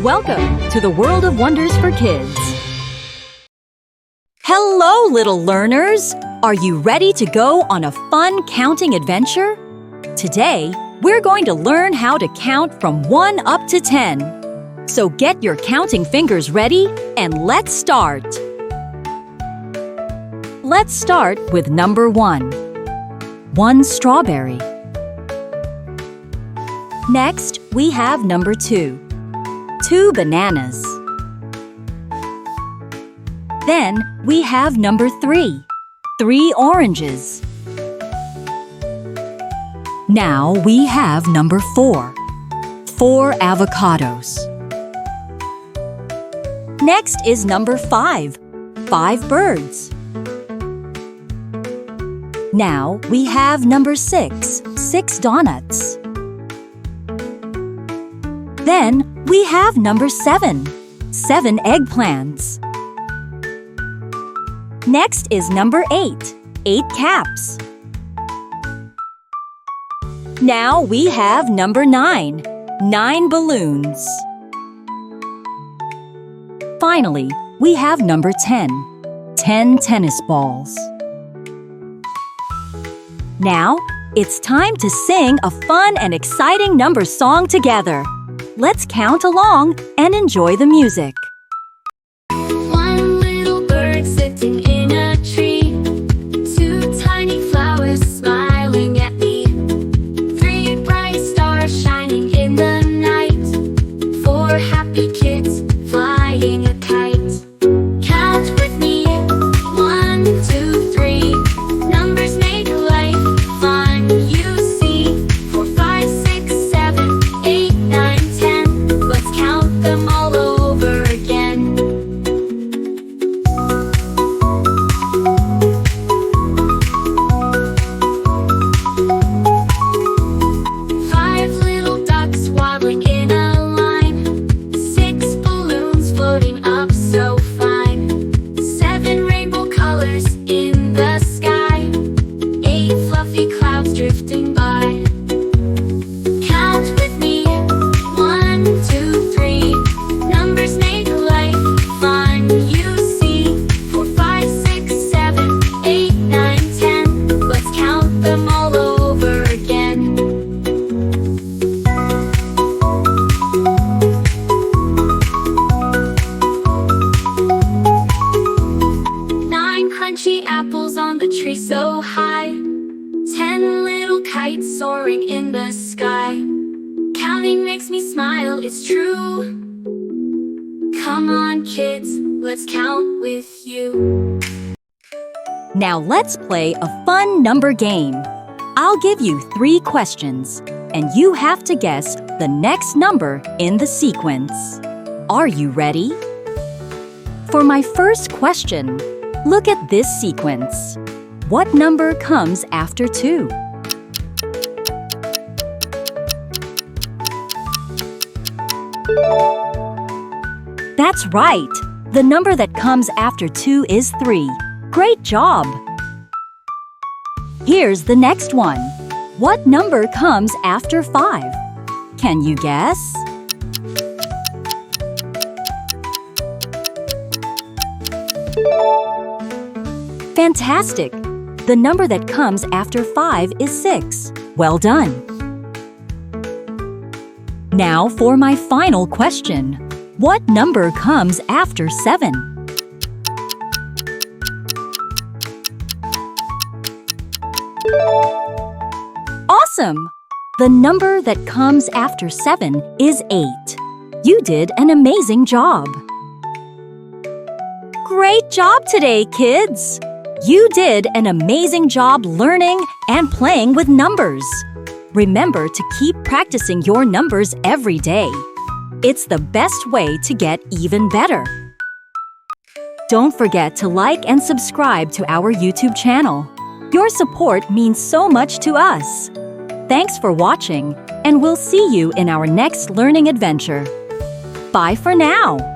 Welcome to the World of Wonders for Kids. Hello, little learners! Are you ready to go on a fun counting adventure? Today, we're going to learn how to count from 1 up to 10. So get your counting fingers ready and let's start. Let's start with number 1. 1 strawberry. Next, we have number 2. 2 bananas. Then, we have number 3. 3 oranges. Now, we have number 4. 4 avocados. Next is number 5. 5 birds. Now, we have number 6. 6 donuts. Then, we have number 7. 7 eggplants. Next is number 8. 8 caps. Now we have number 9. 9 balloons. Finally, we have number 10. 10 tennis balls. Now, it's time to sing a fun and exciting number song together. Let's count along and enjoy the music. One little bird sitting in a tree. 2 tiny flowers smiling at me. 3 bright stars shining in the night. 4 happy kids flying a kite. Count with me. 1, 2, 3. Numbers make life fun, you see. 4, 5, 6, 7, 8, 9, 10. Let's count them all over again. 5 little ducks waddling in a line. 6 balloons floating up so fine. 7 rainbow colors in the sky. 8 fluffy clouds drifting by. Count with me. 1, 2, 3. Numbers make life fun, you see. 4, 5, 6, 7, 8, 9, 10. Let's count them all over again. 9 crunchy apples on the tree so high. 10 little kites soaring in the sky. Counting makes me smile, it's true. Come on, kids, let's count with you. Now let's play a fun number game. I'll give you 3 questions, and you have to guess the next number in the sequence. Are you ready? For my first question, look at this sequence. What number comes after 2? That's right. The number that comes after 2 is 3. Great job! Here's the next one. What number comes after 5? Can you guess? Fantastic! The number that comes after 5 is 6. Well done! Now for my final question. What number comes after 7? Awesome! The number that comes after 7 is 8. You did an amazing job! Great job today, kids! You did an amazing job learning and playing with numbers. Remember to keep practicing your numbers every day. It's the best way to get even better. Don't forget to like and subscribe to our YouTube channel. Your support means so much to us. Thanks for watching, and we'll see you in our next learning adventure. Bye for now!